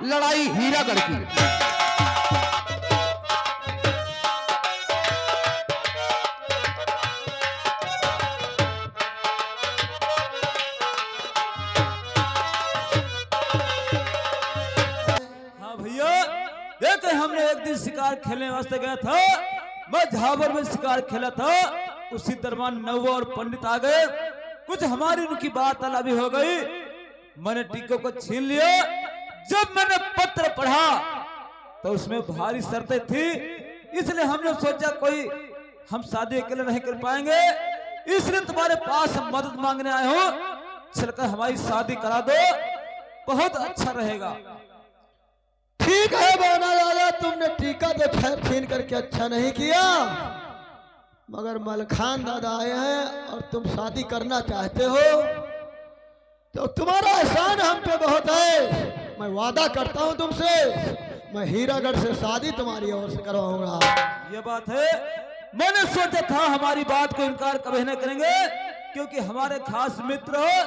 लड़ाई हीरागढ़ की। हाँ भैया, देखते हमने एक दिन शिकार खेलने वास्ते गया था। मैं झाबर में शिकार खेला था। उसी दरमियान नौवा और पंडित आ गए। कुछ हमारी उनकी बात अलग हो गई। मैंने टीकों को छीन लिया। जब मैंने पत्र पढ़ा तो उसमें भारी शर्तें थी, इसलिए हमने सोचा कोई हम शादी अकेले नहीं कर पाएंगे, इसलिए तुम्हारे पास मदद मांगने आए हो। चलकर हमारी शादी करा दो, बहुत अच्छा रहेगा। ठीक है बौना दादा, तुमने टीका तो खैर छीन करके अच्छा नहीं किया, मगर मलखान दादा आए हैं और तुम शादी करना चाहते हो तो तुम्हारा एहसान हम पे बहुत है। मैं वादा करता हूं तुमसे, मैं हीरागढ़ से शादी तुम्हारी ओर से करवाऊंगा। ये बात है, मैंने सोचा था हमारी बात को इनकार कभी नहीं करेंगे, क्योंकि हमारे खास मित्र हो,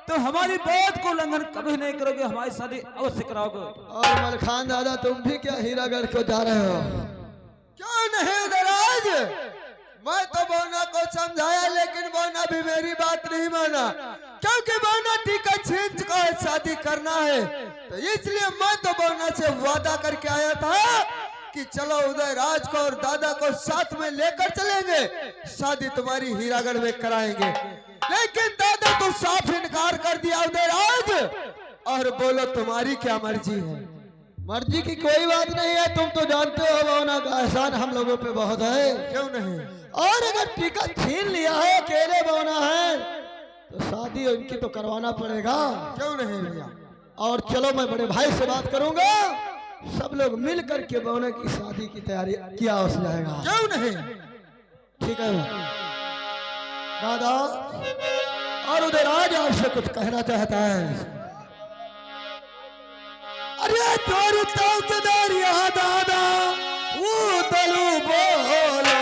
तो हमारी बात को उल्लंघन कभी नहीं करोगे, हमारी शादी अवश्य कराओगे। और मलखान दादा तुम भी क्या हीरागढ़ को जा रहे हो? क्यों नहीं उदयराज, मैं तो बौना को समझाया लेकिन बौना भी मेरी बात नहीं माना, क्योंकि बौना टीका छीन चुका है, शादी करना है। तो इसलिए मैं तो बौना से वादा करके आया था कि चलो उदयराज को और दादा को साथ में लेकर चलेंगे, शादी तुम्हारी हीरागढ़ में कराएंगे। लेकिन दादा तो साफ इनकार कर दिया उदयराज, और बोलो तुम्हारी क्या मर्जी है? मर्जी की कोई बात नहीं है, तुम तो जानते हो बौना का एहसान हम लोगों पे बहुत है। क्यों नहीं? और अगर टीका छीन लिया है, अकेले बौना है, तो शादी उनकी तो करवाना पड़ेगा। क्यों नहीं भैया? और चलो मैं बड़े भाई से बात करूंगा, सब लोग मिल करके बौना की शादी की तैयारी किया हो जाएगा। क्यों नहीं? ठीक है दादा, और उदयराज आपसे कुछ कहना चाहता है। अरे चोरी चौकीदार यहाँ दादा वो तलू बोले,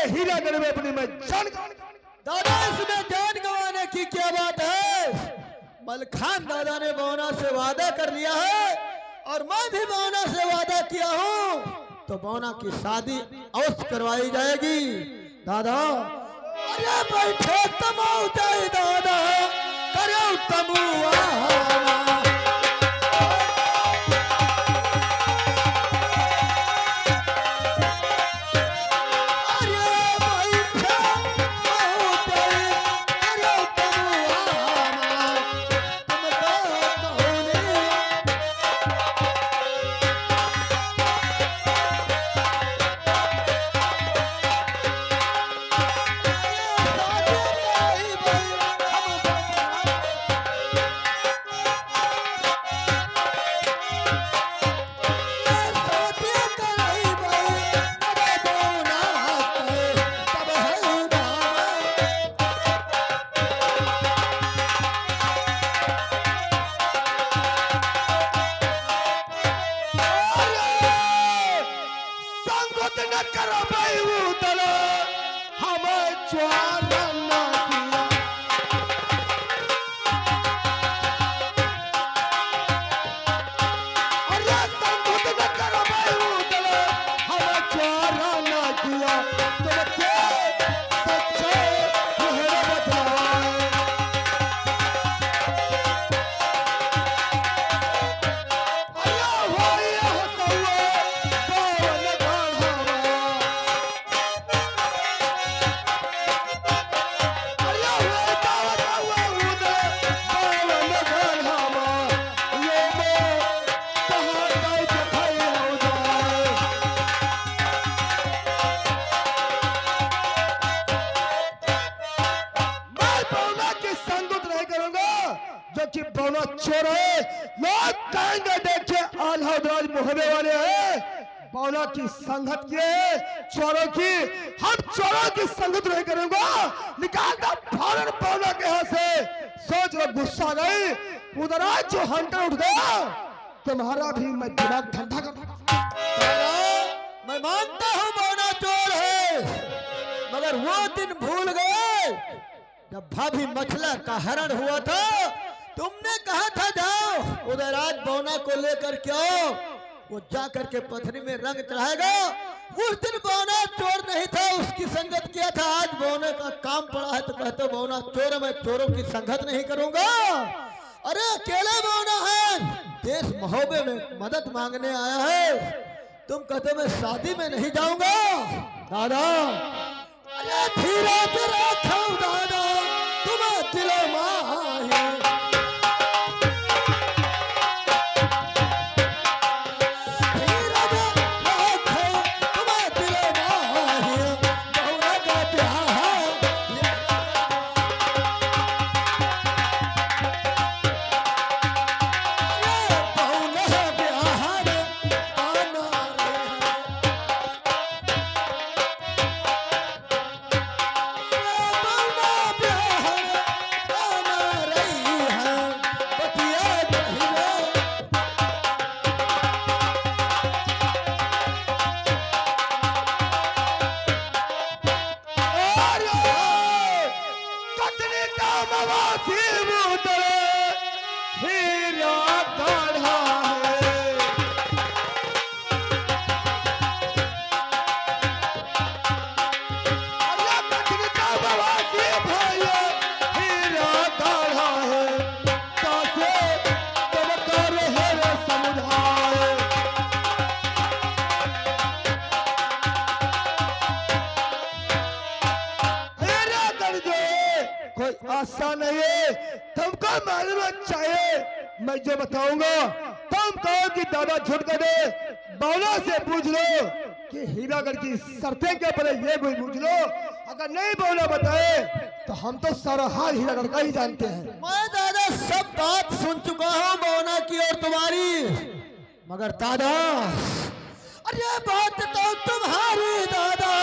हीरागढ़ में अपनी मैं जान। दादा इसमें जान गंवाने की क्या बात है? मलखान दादा ने बौना से वादा कर लिया है और मैं भी बौना से वादा किया हूँ, तो बौना की शादी अवश्य करवाई जाएगी। दादा अरे बैठे तमाऊ जाए दादा करो तमुआ। चोर है। लोग कहेंगे देखिए आल्हा दराज मोहल्ले वाले हैं, बौना की संगत किए चोरों की। हम चोरों की संगत नहीं करेंगे, निकालता फौरन बौना के यहाँ से। सोच लो, गुस्सा नहीं, उधर आज जो हंटर उठ गया तुम्हारा भी मैं दिमाग ठंडा कर। मैं मानता हूँ बौना चोर है, मगर वो दिन भूल गए जब भाभी मछला का हरण हुआ था। तुमने कहा था जाओ उधर आज बौना को लेकर के आओ, वो जा करके पथरी में रंग चढ़ाएगा। उस दिन बौना चोर नहीं था, उसकी संगत किया था। आज बौने का काम पड़ा है तो कहते बौना चोर है, मैं चोरों की संगत नहीं करूंगा। अरे अकेले बौना है, देश महोबे में मदद मांगने आया है। तुम कहते मैं शादी में नहीं जाऊंगा। दादा अरे धीरे धीरे खाओ दादा, तुम्हें दिलो माही। आसान नहीं है, तुमको मालूम चाहिए। मैं जो बताऊंगा तुम कहो कि दादा झूठ कर दे। बौना से पूछ लो कि हीरागढ़ की शर्तें क्या पड़े, ये भी पूछ लो। अगर नहीं बौना बताए तो हम तो सारा हाल हीरागढ़ का ही जानते हैं। मैं दादा सब बात सुन चुका हूँ बौना की और तुम्हारी, मगर दादा अरे बात तो तुम्हारी दादा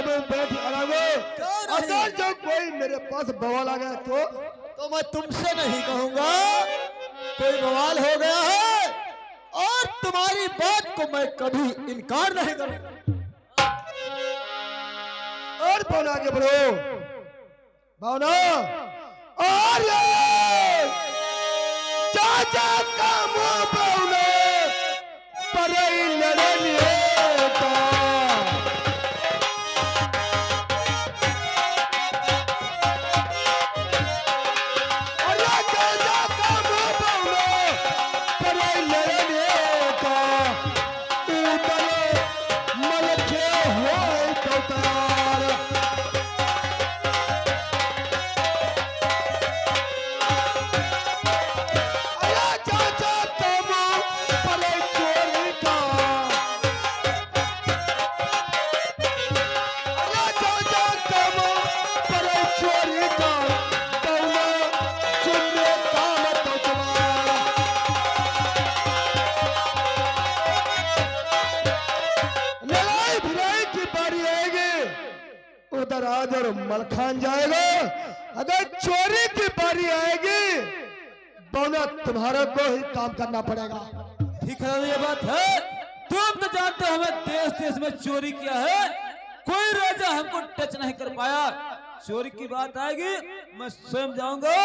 सब बैठ आराम हो। अगर जो कोई मेरे पास बवाल आ गया तो मैं तुमसे नहीं कहूंगा कोई बवाल हो गया है, और तुम्हारी बात को मैं कभी इनकार नहीं करूंगा। और भावना आगे बढ़ो, भावना। और चाचा का मुंह भावना पर लड़ने का। राज और मलखान जाएगा। अगर चोरी की बारी आएगी बौना तुम्हारा को ही काम करना पड़ेगा। ठीक है, ये बात है। तुम तो जानते हो हमें देश देश में चोरी किया है, कोई राजा हमको टच नहीं कर पाया। चोरी की बात आएगी मैं स्वयं जाऊंगा,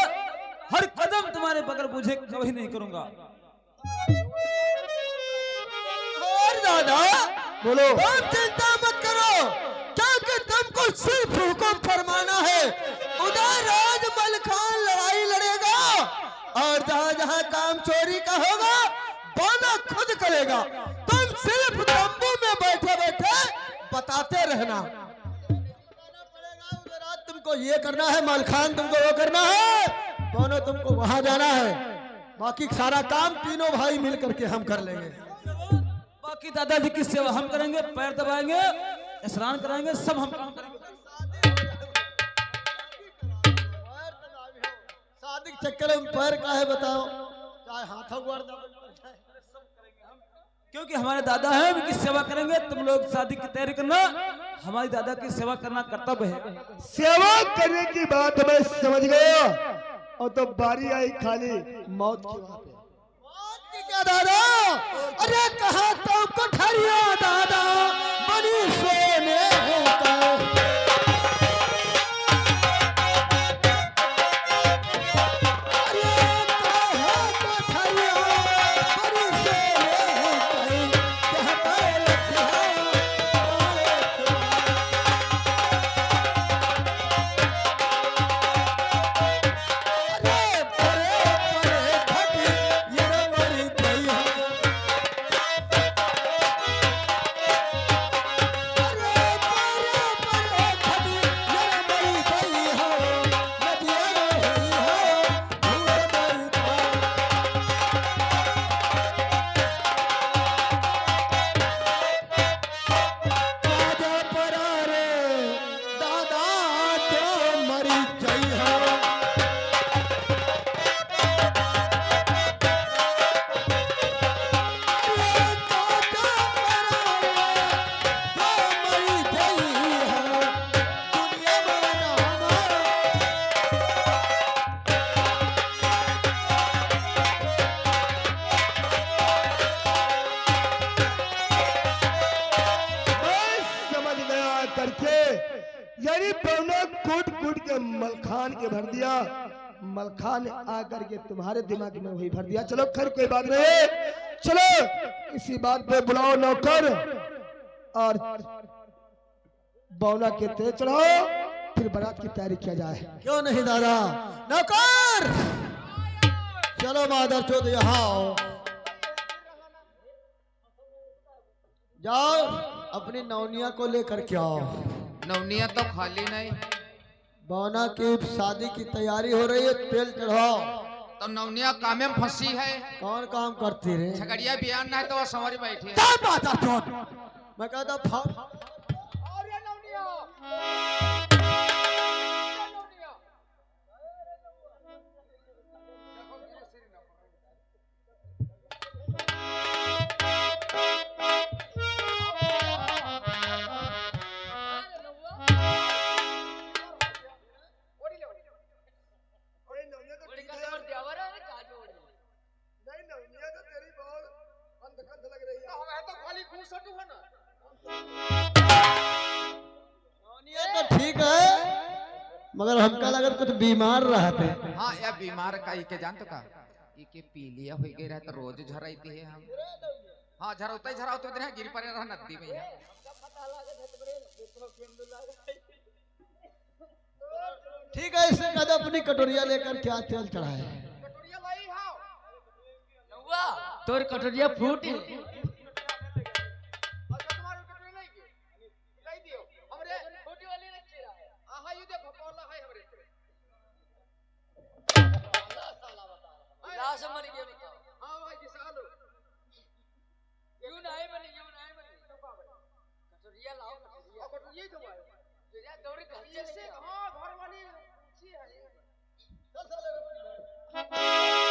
हर कदम तुम्हारे बगैर बुझे कभी नहीं करूंगा। और दादा बोलो, तुम चिंता मत करो, क्योंकि तुमको सिर्फ हुक्म फरमाना है। उधर राज मलखान लड़ाई लड़ेगा, और जहाँ जहाँ काम चोरी का होगा बौना खुद करेगा। तुम सिर्फ तंबू में बैठे बैठे बताते रहना। उधर राज तुमको ये करना है, मलखान तुमको वो करना है, बौना तुमको वहां जाना है। बाकी सारा काम तीनों भाई मिल करके हम कर लेंगे। बाकी दादाजी की सेवा हम करेंगे, पैर दबाएंगे, स्नान कराएंगे, सब हम काम करेंगे। शादी के चक्कर में पैर का है बताओ, चाहे हाथों को क्योंकि हमारे दादा हैं, उनकी सेवा करेंगे। तुम लोग शादी की तैयारी करना, हमारी दादा की सेवा करना कर्तव्य है। सेवा करने की बात मैं समझ गया, और तो बारी आई खाली मौत की। मौत की क्या दादा? अरे कहा तो कोठरिया दादा बनी सोने का। यानी पौना कूट कूट के मलखान के भर दिया, मलखान ने आकर के तुम्हारे दिमाग में वही भर दिया। चलो खैर कोई बात नहीं, चलो इसी बात पे बुलाओ नौकर और बौना के तेज चढ़ाओ, फिर बारात की तैयारी किया जाए। क्यों नहीं दादा? नौकर चलो माधर चौध यहाँ आओ, जाओ अपनी नौनिया को लेकर के आओ। नवनिया तो खाली नहीं, बौना की शादी की तैयारी हो रही है, तेल चढ़ाओ। तो नवनिया काम में फंसी है। कौन काम करती रे? झगड़िया बयान नहीं तो वो सवारी बैठी है। मैं कहता ठीक है, मगर हमका लगा कुछ बीमार रहते। हाँ या बीमार का के जान तो का के पी लिया हो गए रहा तो रोज झराइती है हम। हाँ झरौते इधर गिर पड़े रहा नदी में। ठीक है, इससे कद अपनी कटोरिया लेकर क्या तेल चढ़ाए। तोर कटोरिया फूट हाँ